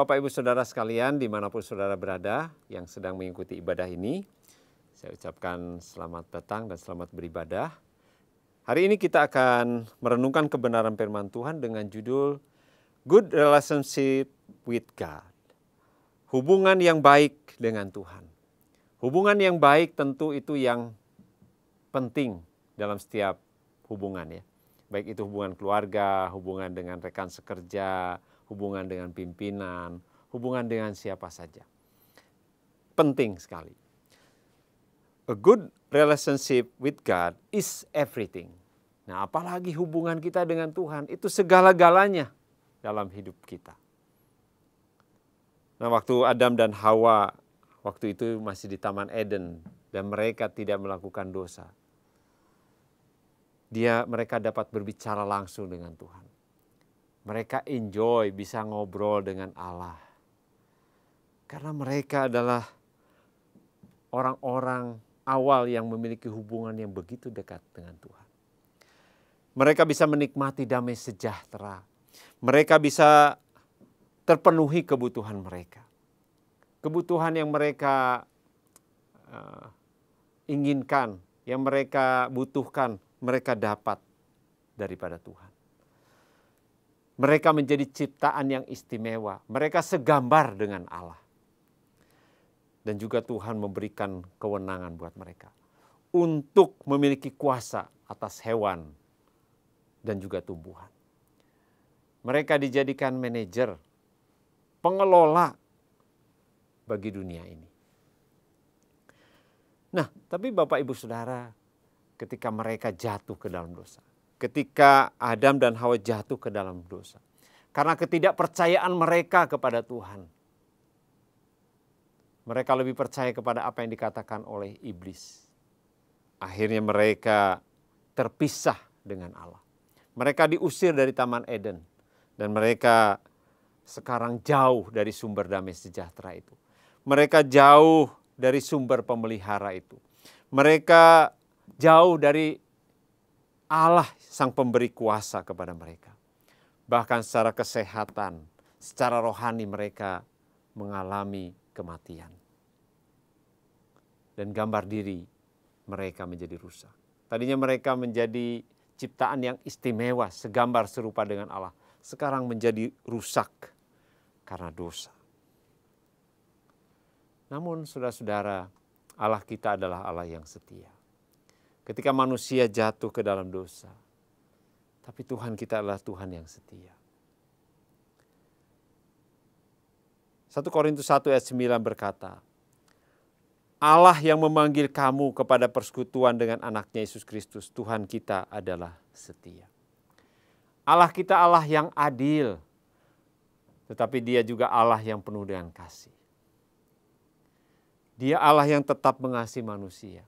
Bapak Ibu Saudara sekalian dimanapun saudara berada yang sedang mengikuti ibadah ini, saya ucapkan selamat datang dan selamat beribadah. Hari ini kita akan merenungkan kebenaran firman Tuhan dengan judul Good Relationship with God. Hubungan yang baik dengan Tuhan. Hubungan yang baik tentu itu yang penting dalam setiap hubungan ya. Baik itu hubungan keluarga, hubungan dengan rekan sekerja, hubungan dengan pimpinan, hubungan dengan siapa saja. Penting sekali. A good relationship with God is everything. Nah, apalagi hubungan kita dengan Tuhan, itu segala-galanya dalam hidup kita. Nah, waktu Adam dan Hawa, waktu itu masih di Taman Eden, dan mereka tidak melakukan dosa. Mereka dapat berbicara langsung dengan Tuhan. Mereka enjoy bisa ngobrol dengan Allah. Karena mereka adalah orang-orang awal yang memiliki hubungan yang begitu dekat dengan Tuhan. Mereka bisa menikmati damai sejahtera. Mereka bisa terpenuhi kebutuhan mereka. Kebutuhan yang mereka inginkan, yang mereka butuhkan, mereka dapat daripada Tuhan. Mereka menjadi ciptaan yang istimewa. Mereka segambar dengan Allah. Dan juga Tuhan memberikan kewenangan buat mereka untuk memiliki kuasa atas hewan dan juga tumbuhan. Mereka dijadikan manajer, pengelola bagi dunia ini. Nah, tapi Bapak Ibu Saudara, ketika mereka jatuh ke dalam dosa, ketika Adam dan Hawa jatuh ke dalam dosa, karena ketidakpercayaan mereka kepada Tuhan, mereka lebih percaya kepada apa yang dikatakan oleh iblis. Akhirnya mereka terpisah dengan Allah. Mereka diusir dari Taman Eden. Dan mereka sekarang jauh dari sumber damai sejahtera itu. Mereka jauh dari sumber pemelihara itu. Mereka jauh dari Allah sang pemberi kuasa kepada mereka. Bahkan secara kesehatan, secara rohani mereka mengalami kematian. Dan gambar diri mereka menjadi rusak. Tadinya mereka menjadi ciptaan yang istimewa, segambar serupa dengan Allah. Sekarang menjadi rusak karena dosa. Namun saudara-saudara, Allah kita adalah Allah yang setia. Ketika manusia jatuh ke dalam dosa, tapi Tuhan kita adalah Tuhan yang setia. 1 Korintus 1 ayat 9 berkata, Allah yang memanggil kamu kepada persekutuan dengan anaknya Yesus Kristus, Tuhan kita adalah setia. Allah kita Allah yang adil, tetapi Dia juga Allah yang penuh dengan kasih. Dia Allah yang tetap mengasihi manusia.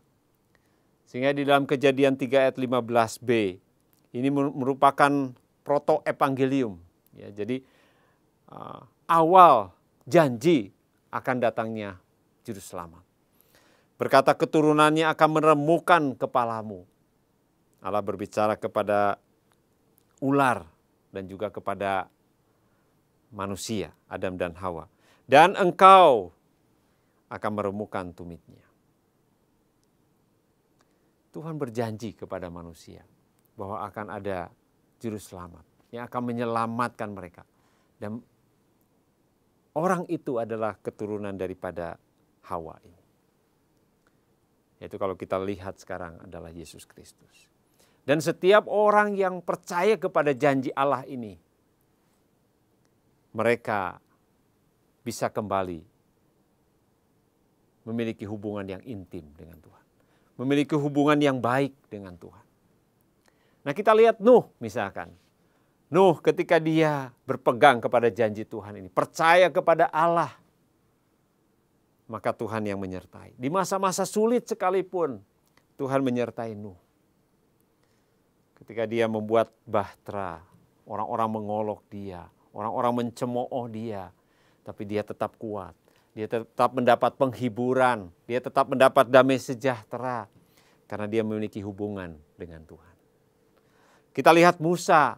Sehingga di dalam Kejadian 3 ayat 15b, ini merupakan proto-evangelium. Ya, jadi awal janji akan datangnya juru selamat. Berkata keturunannya akan meremukkan kepalamu. Allah berbicara kepada ular dan juga kepada manusia, Adam dan Hawa. Dan engkau akan meremukkan tumitnya. Tuhan berjanji kepada manusia bahwa akan ada juru selamat yang akan menyelamatkan mereka. Dan orang itu adalah keturunan daripada Hawa ini. Yaitu kalau kita lihat sekarang adalah Yesus Kristus. Dan setiap orang yang percaya kepada janji Allah ini, mereka bisa kembali memiliki hubungan yang intim dengan Tuhan. Memiliki hubungan yang baik dengan Tuhan. Nah, kita lihat Nuh misalkan. Nuh ketika dia berpegang kepada janji Tuhan ini, percaya kepada Allah, maka Tuhan yang menyertai. Di masa-masa sulit sekalipun, Tuhan menyertai Nuh. Ketika dia membuat bahtera, orang-orang mengolok dia, orang-orang mencemooh dia, tapi dia tetap kuat. Dia tetap mendapat penghiburan, dia tetap mendapat damai sejahtera, karena dia memiliki hubungan dengan Tuhan. Kita lihat Musa,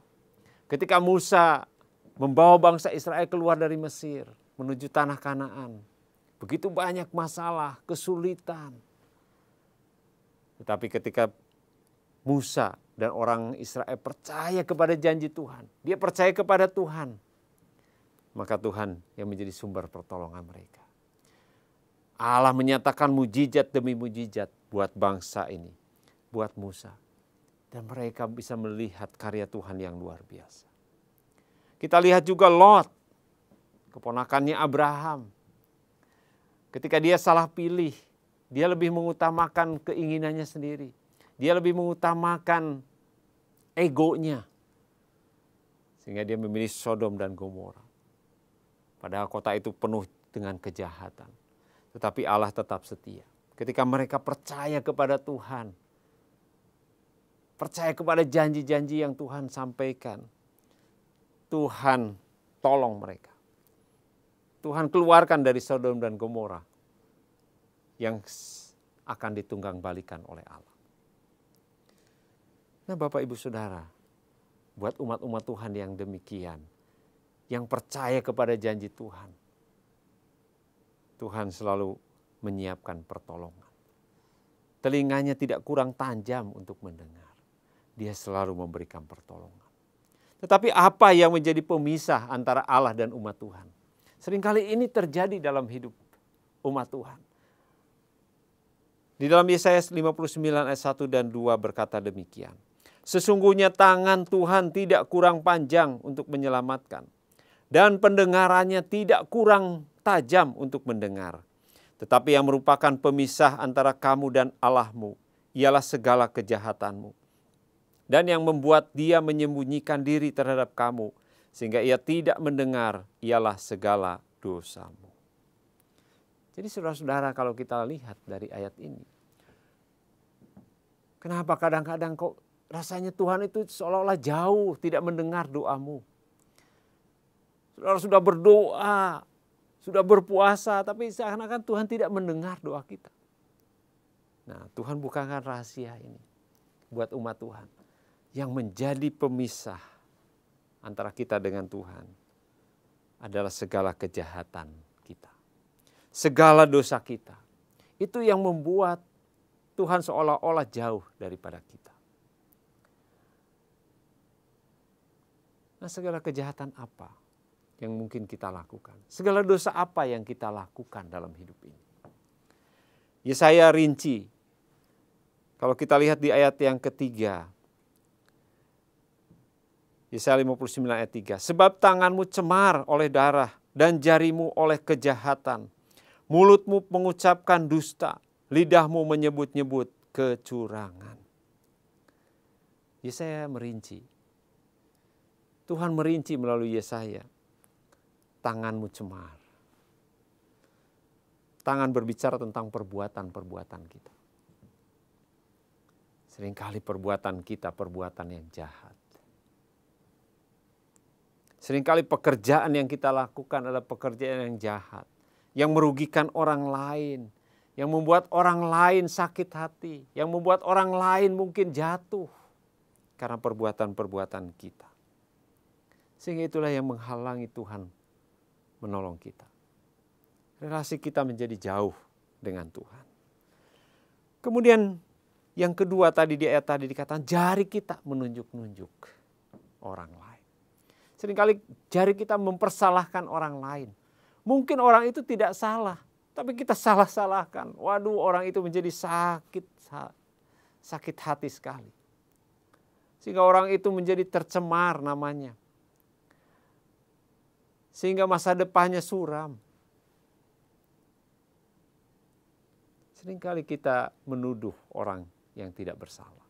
ketika Musa membawa bangsa Israel keluar dari Mesir, menuju tanah Kanaan. Begitu banyak masalah, kesulitan. Tetapi ketika Musa dan orang Israel percaya kepada janji Tuhan, dia percaya kepada Tuhan, maka Tuhan yang menjadi sumber pertolongan mereka. Allah menyatakan mujizat demi mujizat buat bangsa ini, buat Musa. Dan mereka bisa melihat karya Tuhan yang luar biasa. Kita lihat juga Lot, keponakannya Abraham. Ketika dia salah pilih, dia lebih mengutamakan keinginannya sendiri. Dia lebih mengutamakan egonya. Sehingga dia memilih Sodom dan Gomora. Padahal kota itu penuh dengan kejahatan. Tetapi Allah tetap setia. Ketika mereka percaya kepada Tuhan, percaya kepada janji-janji yang Tuhan sampaikan, Tuhan tolong mereka. Tuhan keluarkan dari Sodom dan Gomora yang akan ditunggang balikan oleh Allah. Nah, Bapak Ibu Saudara, buat umat-umat Tuhan yang demikian, yang percaya kepada janji Tuhan, Tuhan selalu menyiapkan pertolongan. Telinganya tidak kurang tajam untuk mendengar. Dia selalu memberikan pertolongan. Tetapi apa yang menjadi pemisah antara Allah dan umat Tuhan? Seringkali ini terjadi dalam hidup umat Tuhan. Di dalam Yesaya 59 ayat 1 dan 2 berkata demikian. Sesungguhnya tangan Tuhan tidak kurang panjang untuk menyelamatkan. Dan pendengarannya tidak kurang tajam untuk mendengar. Tetapi yang merupakan pemisah antara kamu dan Allahmu ialah segala kejahatanmu. Dan yang membuat dia menyembunyikan diri terhadap kamu sehingga ia tidak mendengar ialah segala dosamu. Jadi saudara-saudara, kalau kita lihat dari ayat ini, kenapa kadang-kadang kok rasanya Tuhan itu seolah-olah jauh, tidak mendengar doamu. Saudara sudah berdoa, sudah berpuasa, tapi seakan-akan Tuhan tidak mendengar doa kita. Nah, Tuhan bukakan rahasia ini buat umat Tuhan. Yang menjadi pemisah antara kita dengan Tuhan adalah segala kejahatan kita. Segala dosa kita. Itu yang membuat Tuhan seolah-olah jauh daripada kita. Nah, segala kejahatan apa yang mungkin kita lakukan? Segala dosa apa yang kita lakukan dalam hidup ini? Yesaya rinci. Kalau kita lihat di ayat yang ketiga, Yesaya 59 ayat 3. Sebab tanganmu cemar oleh darah dan jarimu oleh kejahatan. Mulutmu mengucapkan dusta, lidahmu menyebut-nyebut kecurangan. Yesaya merinci. Tuhan merinci melalui Yesaya. Tanganmu cemar. Tangan berbicara tentang perbuatan-perbuatan kita. Seringkali perbuatan kita perbuatan yang jahat. Seringkali pekerjaan yang kita lakukan adalah pekerjaan yang jahat, yang merugikan orang lain, yang membuat orang lain sakit hati, yang membuat orang lain mungkin jatuh karena perbuatan-perbuatan kita. Sehingga itulah yang menghalangi Tuhan menolong kita. Relasi kita menjadi jauh dengan Tuhan. Kemudian yang kedua tadi di ayat tadi dikatakan jari kita menunjuk-nunjuk orang lain. Seringkali jari kita mempersalahkan orang lain. Mungkin orang itu tidak salah, tapi kita salah-salahkan. Waduh, orang itu menjadi sakit hati sekali. Sehingga orang itu menjadi tercemar namanya. Sehingga masa depannya suram. Seringkali kita menuduh orang yang tidak bersalah.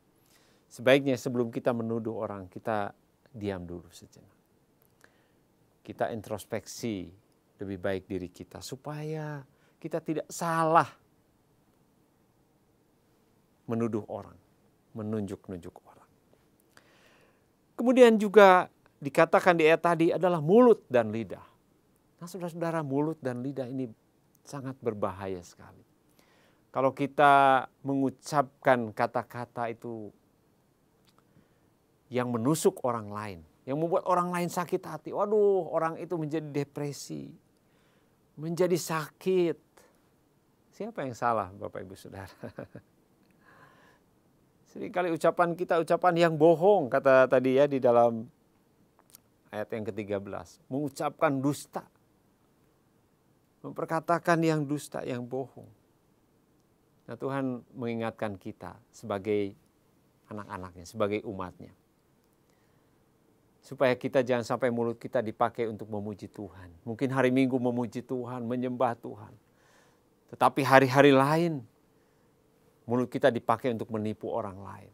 Sebaiknya sebelum kita menuduh orang, kita diam dulu sejenak. Kita introspeksi lebih baik diri kita supaya kita tidak salah menuduh orang, menunjuk-nunjuk orang. Kemudian juga dikatakan di ayat tadi adalah mulut dan lidah. Nah, saudara-saudara, mulut dan lidah ini sangat berbahaya sekali. Kalau kita mengucapkan kata-kata itu yang menusuk orang lain, yang membuat orang lain sakit hati. Waduh, orang itu menjadi depresi. menjadi sakit. Siapa yang salah, Bapak Ibu Saudara? Seringkali ucapan kita ucapan yang bohong, kata tadi ya di dalam ayat yang ke-13. Mengucapkan dusta. Memperkatakan yang dusta, yang bohong. Nah, Tuhan mengingatkan kita sebagai anak-anaknya, sebagai umatnya. Supaya kita jangan sampai mulut kita dipakai untuk memuji Tuhan. Mungkin hari Minggu memuji Tuhan, menyembah Tuhan. Tetapi hari-hari lain, mulut kita dipakai untuk menipu orang lain.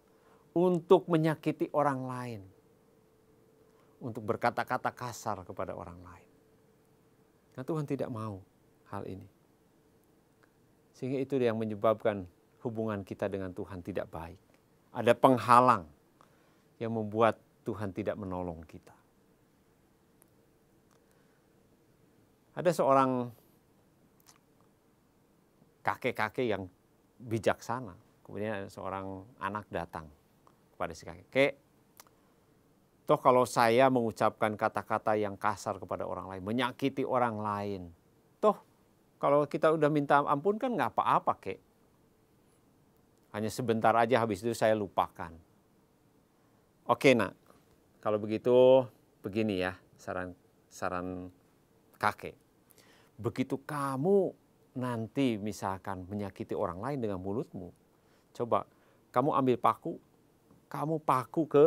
Untuk menyakiti orang lain. Untuk berkata-kata kasar kepada orang lain. Nah, Tuhan tidak mau hal ini. Sehingga itu yang menyebabkan hubungan kita dengan Tuhan tidak baik. Ada penghalang yang membuat Tuhan tidak menolong kita. Ada seorang kakek-kakek yang bijaksana. Kemudian ada seorang anak datang kepada si kakek. Kek, toh kalau saya mengucapkan kata-kata yang kasar kepada orang lain, menyakiti orang lain, toh kalau kita udah minta ampun kan nggak apa-apa, kek. Hanya sebentar aja, habis itu saya lupakan. Oke, nak. Kalau begitu, begini ya saran kakek. Begitu kamu nanti misalkan menyakiti orang lain dengan mulutmu, coba kamu ambil paku, kamu paku ke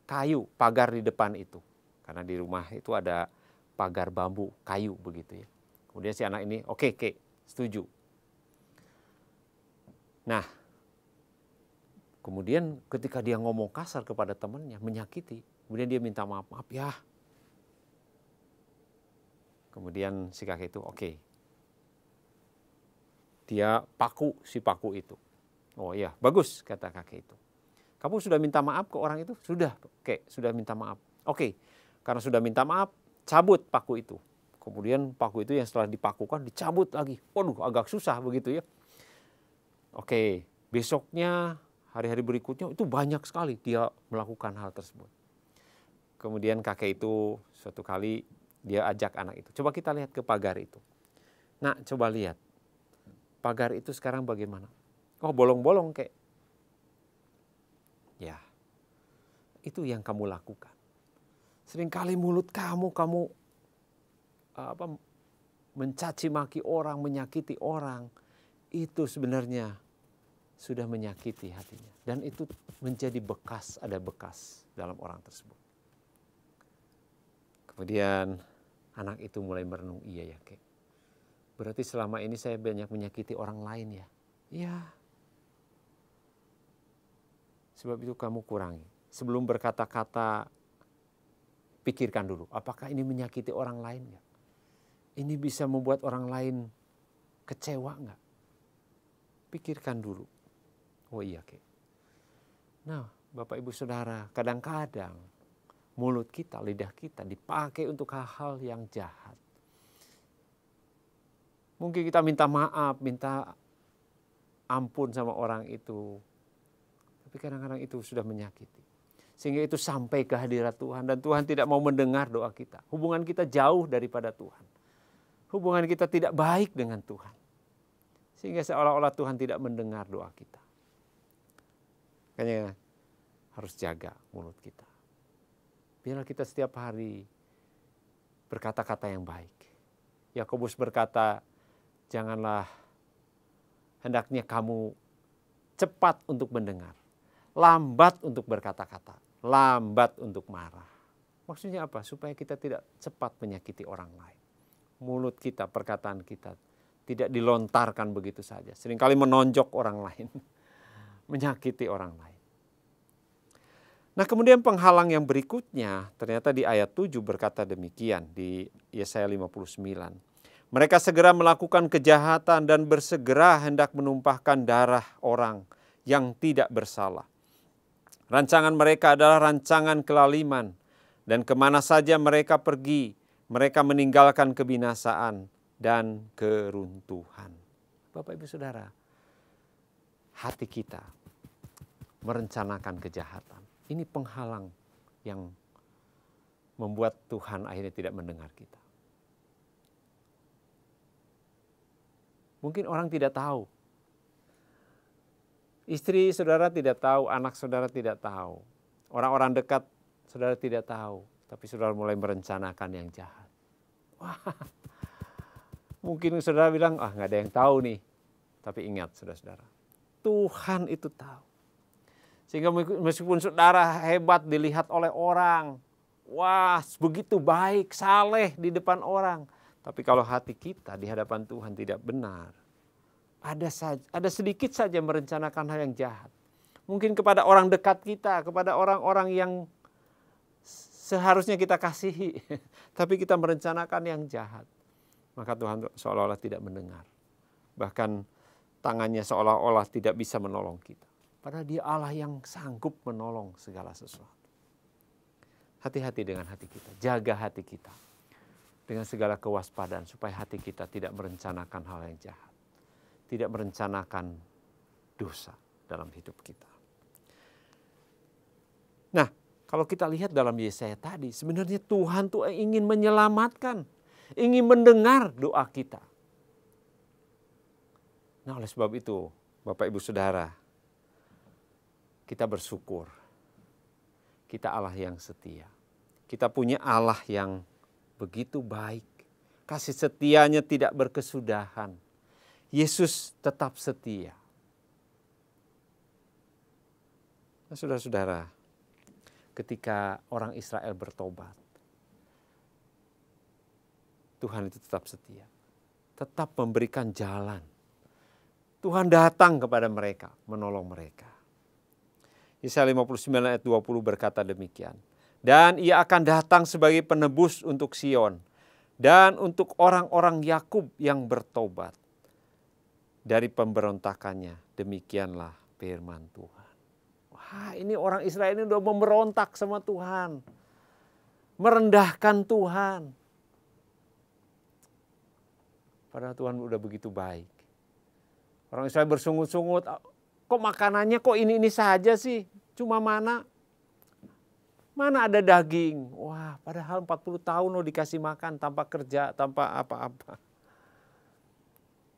kayu, pagar di depan itu. Karena di rumah itu ada pagar bambu, kayu begitu ya. Kemudian si anak ini, oke, kek, setuju. Nah, kemudian ketika dia ngomong kasar kepada temannya, menyakiti, kemudian dia minta maaf, maaf ya. Kemudian si kakek itu oke. Dia paku si paku itu. Oh iya, bagus kata kakek itu. Kamu sudah minta maaf ke orang itu? Sudah, oke, sudah minta maaf. Oke, karena sudah minta maaf, cabut paku itu. Kemudian paku itu yang setelah dipakukan dicabut lagi. Waduh, agak susah begitu ya. Oke, besoknya, hari-hari berikutnya itu banyak sekali dia melakukan hal tersebut. Kemudian kakek itu suatu kali dia ajak anak itu. Coba kita lihat ke pagar itu. Nah, coba lihat. Pagar itu sekarang bagaimana? Oh, bolong-bolong, kek. Ya, itu yang kamu lakukan. Seringkali mulut kamu mencaci maki orang, menyakiti orang. Itu sebenarnya sudah menyakiti hatinya. Dan itu menjadi bekas, ada bekas dalam orang tersebut. Kemudian anak itu mulai merenung, iya ya, kek. Berarti selama ini saya banyak menyakiti orang lain ya. Iya. Sebab itu kamu kurangi. Sebelum berkata-kata, pikirkan dulu, apakah ini menyakiti orang lain nggak? Ini bisa membuat orang lain kecewa nggak? Pikirkan dulu. Oh iya, kek. Nah, Bapak Ibu Saudara, kadang-kadang mulut kita, lidah kita dipakai untuk hal-hal yang jahat. Mungkin kita minta maaf, minta ampun sama orang itu. Tapi kadang-kadang itu sudah menyakiti. Sehingga itu sampai ke hadirat Tuhan. Dan Tuhan tidak mau mendengar doa kita. Hubungan kita jauh daripada Tuhan. Hubungan kita tidak baik dengan Tuhan. Sehingga seolah-olah Tuhan tidak mendengar doa kita. Makanya harus jaga mulut kita. Biarlah kita setiap hari berkata-kata yang baik. Yakobus berkata, janganlah, hendaknya kamu cepat untuk mendengar, lambat untuk berkata-kata, lambat untuk marah. Maksudnya apa? Supaya kita tidak cepat menyakiti orang lain. Mulut kita, perkataan kita tidak dilontarkan begitu saja. Seringkali menonjok orang lain, menyakiti orang lain. Nah, kemudian penghalang yang berikutnya ternyata di ayat 7 berkata demikian di Yesaya 59. Mereka segera melakukan kejahatan dan bersegera hendak menumpahkan darah orang yang tidak bersalah. Rancangan mereka adalah rancangan kelaliman, dan kemana saja mereka pergi, mereka meninggalkan kebinasaan dan keruntuhan. Bapak Ibu Saudara, hati kita merencanakan kejahatan. Ini penghalang yang membuat Tuhan akhirnya tidak mendengar kita. Mungkin orang tidak tahu. Istri saudara tidak tahu, anak saudara tidak tahu. Orang-orang dekat saudara tidak tahu. Tapi saudara mulai merencanakan yang jahat. Wah, mungkin saudara bilang, nggak ada yang tahu nih. Tapi ingat saudara-saudara, Tuhan itu tahu. Sehingga meskipun saudara hebat dilihat oleh orang, wah begitu baik, saleh di depan orang. Tapi kalau hati kita di hadapan Tuhan tidak benar, ada sedikit saja merencanakan hal yang jahat. Mungkin kepada orang dekat kita, kepada orang-orang yang seharusnya kita kasihi. Tapi kita merencanakan yang jahat. Maka Tuhan seolah-olah tidak mendengar. Bahkan tangannya seolah-olah tidak bisa menolong kita. Padahal Dia Allah yang sanggup menolong segala sesuatu. Hati-hati dengan hati kita. Jaga hati kita. Dengan segala kewaspadaan supaya hati kita tidak merencanakan hal yang jahat. Tidak merencanakan dosa dalam hidup kita. Nah, kalau kita lihat dalam Yesaya tadi, sebenarnya Tuhan tuh ingin menyelamatkan, ingin mendengar doa kita. Nah, oleh sebab itu, Bapak Ibu Saudara, kita bersyukur. Kita Allah yang setia. Kita punya Allah yang begitu baik. Kasih setianya tidak berkesudahan. Yesus tetap setia. Nah, saudara-saudara, ketika orang Israel bertobat, Tuhan itu tetap setia. Tetap memberikan jalan. Tuhan datang kepada mereka, menolong mereka. Yesaya 59 ayat 20 berkata demikian. Dan Ia akan datang sebagai penebus untuk Sion dan untuk orang-orang Yakub yang bertobat dari pemberontakannya. Demikianlah firman Tuhan. Wah, ini orang Israel ini udah memberontak sama Tuhan. Merendahkan Tuhan. Padahal Tuhan udah begitu baik. Orang Israel bersungut-sungut, kok makanannya kok ini saja sih? Cuma mana ada daging? Wah, padahal 40 tahun lo dikasih makan tanpa kerja, tanpa apa-apa.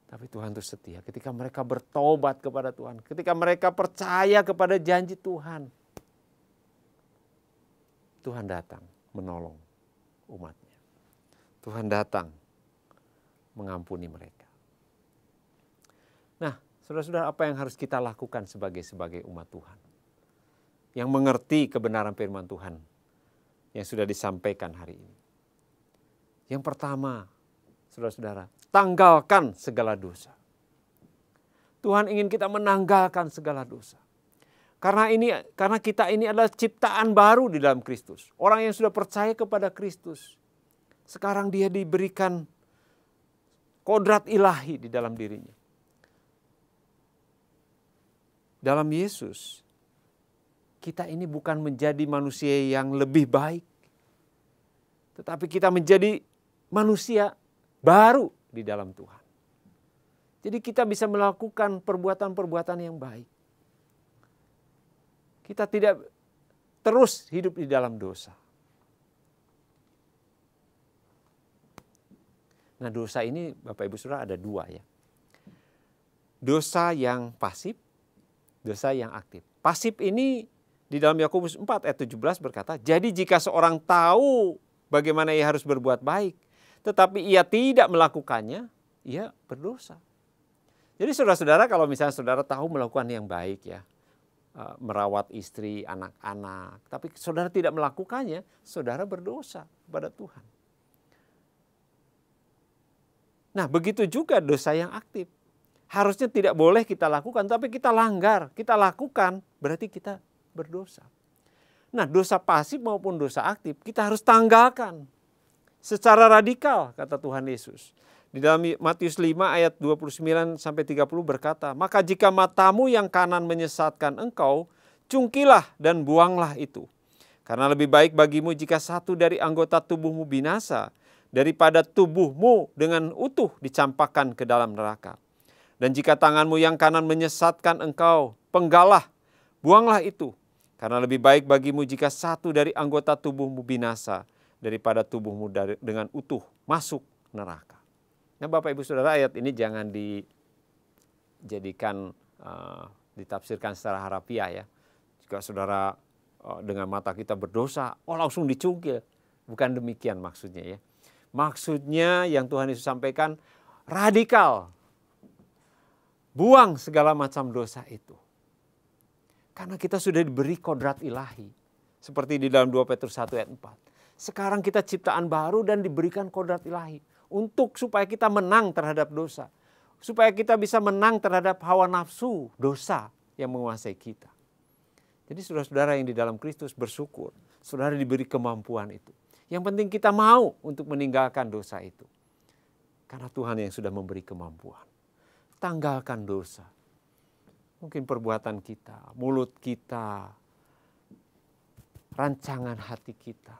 Tapi Tuhan itu setia ketika mereka bertobat kepada Tuhan. Ketika mereka percaya kepada janji Tuhan. Tuhan datang menolong umatnya. Tuhan datang mengampuni mereka. Nah, saudara-saudara, apa yang harus kita lakukan sebagai umat Tuhan? Yang mengerti kebenaran firman Tuhan yang sudah disampaikan hari ini. Yang pertama, saudara-saudara, tanggalkan segala dosa. Tuhan ingin kita menanggalkan segala dosa. Karena kita ini adalah ciptaan baru di dalam Kristus. Orang yang sudah percaya kepada Kristus. Sekarang dia diberikan kodrat ilahi di dalam dirinya. Dalam Yesus, kita ini bukan menjadi manusia yang lebih baik. Tetapi kita menjadi manusia baru di dalam Tuhan. Jadi kita bisa melakukan perbuatan-perbuatan yang baik. Kita tidak terus hidup di dalam dosa. Nah, dosa ini Bapak Ibu Saudara ada dua ya. Dosa yang pasif, dosa yang aktif. Pasif ini di dalam Yakobus 4 ayat 17 berkata, jadi jika seorang tahu bagaimana ia harus berbuat baik, tetapi ia tidak melakukannya, ia berdosa. Jadi saudara-saudara, kalau misalnya saudara tahu melakukan yang baik ya, merawat istri, anak-anak, tapi saudara tidak melakukannya, saudara berdosa kepada Tuhan. Nah, begitu juga dosa yang aktif. Harusnya tidak boleh kita lakukan, tapi kita langgar, kita lakukan, berarti kita berdosa. Nah, dosa pasif maupun dosa aktif kita harus tanggalkan secara radikal, kata Tuhan Yesus. Di dalam Matius 5 ayat 29-30 berkata, maka jika matamu yang kanan menyesatkan engkau, cungkilah dan buanglah itu. Karena lebih baik bagimu jika satu dari anggota tubuhmu binasa, daripada tubuhmu dengan utuh dicampakkan ke dalam neraka. Dan jika tanganmu yang kanan menyesatkan engkau, penggalah, buanglah itu. Karena lebih baik bagimu jika satu dari anggota tubuhmu binasa, daripada tubuhmu dengan utuh masuk neraka. Nah, Bapak Ibu Saudara, ayat ini jangan jadikan ditafsirkan secara harafiah ya. Jika saudara dengan mata kita berdosa, langsung dicungkil. Bukan demikian maksudnya ya. Maksudnya yang Tuhan Yesus sampaikan radikal. Buang segala macam dosa itu. Karena kita sudah diberi kodrat ilahi. Seperti di dalam 2 Petrus 1 ayat 4. Sekarang kita ciptaan baru dan diberikan kodrat ilahi. Supaya kita menang terhadap dosa. Supaya kita bisa menang terhadap hawa nafsu dosa yang menguasai kita. Jadi saudara-saudara yang di dalam Kristus bersyukur. Saudara diberi kemampuan itu. Yang penting kita mau untuk meninggalkan dosa itu. Karena Tuhan yang sudah memberi kemampuan. Tanggalkan dosa. Mungkin perbuatan kita, mulut kita, rancangan hati kita.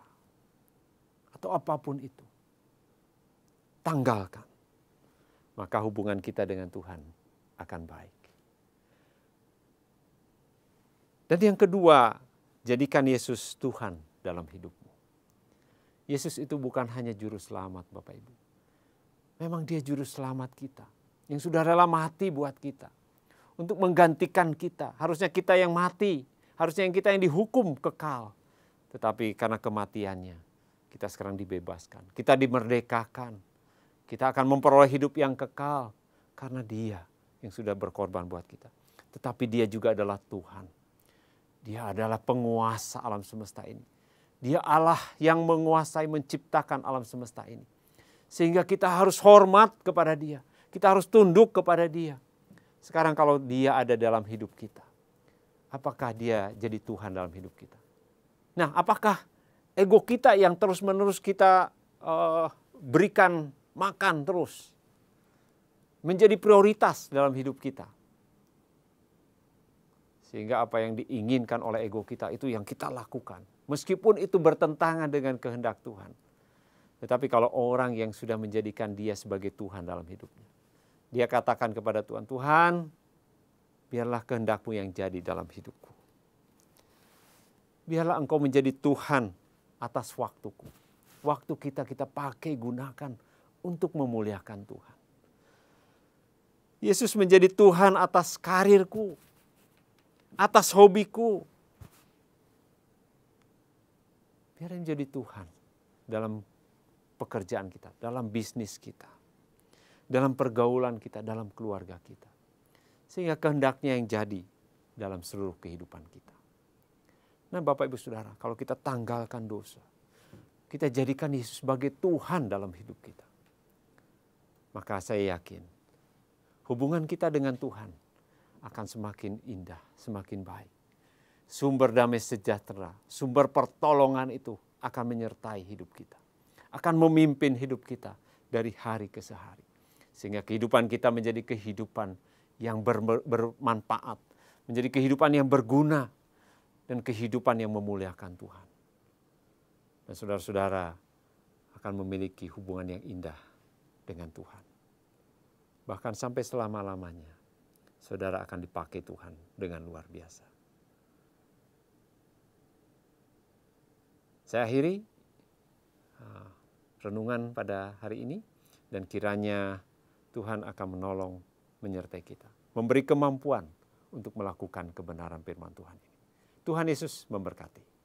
Atau apapun itu. Tanggalkan. Maka hubungan kita dengan Tuhan akan baik. Dan yang kedua, jadikan Yesus Tuhan dalam hidupmu. Yesus itu bukan hanya juru selamat Bapak Ibu. Memang dia juru selamat kita. Yang sudah rela mati buat kita. Untuk menggantikan kita. Harusnya kita yang mati. Harusnya kita yang dihukum kekal. Tetapi karena kematiannya, kita sekarang dibebaskan. Kita dimerdekakan. Kita akan memperoleh hidup yang kekal. Karena dia yang sudah berkorban buat kita. Tetapi dia juga adalah Tuhan. Dia adalah penguasa alam semesta ini. Dia Allah yang menguasai, menciptakan alam semesta ini. Sehingga kita harus hormat kepada dia. Kita harus tunduk kepada dia. Sekarang kalau dia ada dalam hidup kita, apakah dia jadi Tuhan dalam hidup kita? Nah, apakah ego kita yang terus-menerus kita berikan makan terus? Menjadi prioritas dalam hidup kita. Sehingga apa yang diinginkan oleh ego kita itu yang kita lakukan. Meskipun itu bertentangan dengan kehendak Tuhan. Tetapi kalau orang yang sudah menjadikan dia sebagai Tuhan dalam hidupnya. Dia katakan kepada Tuhan, Tuhan biarlah kehendak-Mu yang jadi dalam hidupku. Biarlah Engkau menjadi Tuhan atas waktuku. Waktu kita pakai gunakan untuk memuliakan Tuhan. Yesus menjadi Tuhan atas karirku. Atas hobiku. Biar dia menjadi Tuhan dalam pekerjaan kita, dalam bisnis kita, dalam pergaulan kita, dalam keluarga kita. Sehingga kehendaknya yang jadi dalam seluruh kehidupan kita. Nah Bapak Ibu Saudara, kalau kita tanggalkan dosa, kita jadikan Yesus sebagai Tuhan dalam hidup kita. Maka saya yakin, hubungan kita dengan Tuhan akan semakin indah, semakin baik. Sumber damai sejahtera, sumber pertolongan itu akan menyertai hidup kita. Akan memimpin hidup kita dari hari ke hari. Sehingga kehidupan kita menjadi kehidupan yang bermanfaat. Menjadi kehidupan yang berguna. Dan kehidupan yang memuliakan Tuhan. Dan saudara-saudara akan memiliki hubungan yang indah dengan Tuhan. Bahkan sampai selama-lamanya. Saudara akan dipakai Tuhan dengan luar biasa. Saya akhiri renungan pada hari ini. Dan kiranya Tuhan akan menolong, menyertai kita. Memberi kemampuan untuk melakukan kebenaran firman Tuhan ini. Tuhan Yesus memberkati.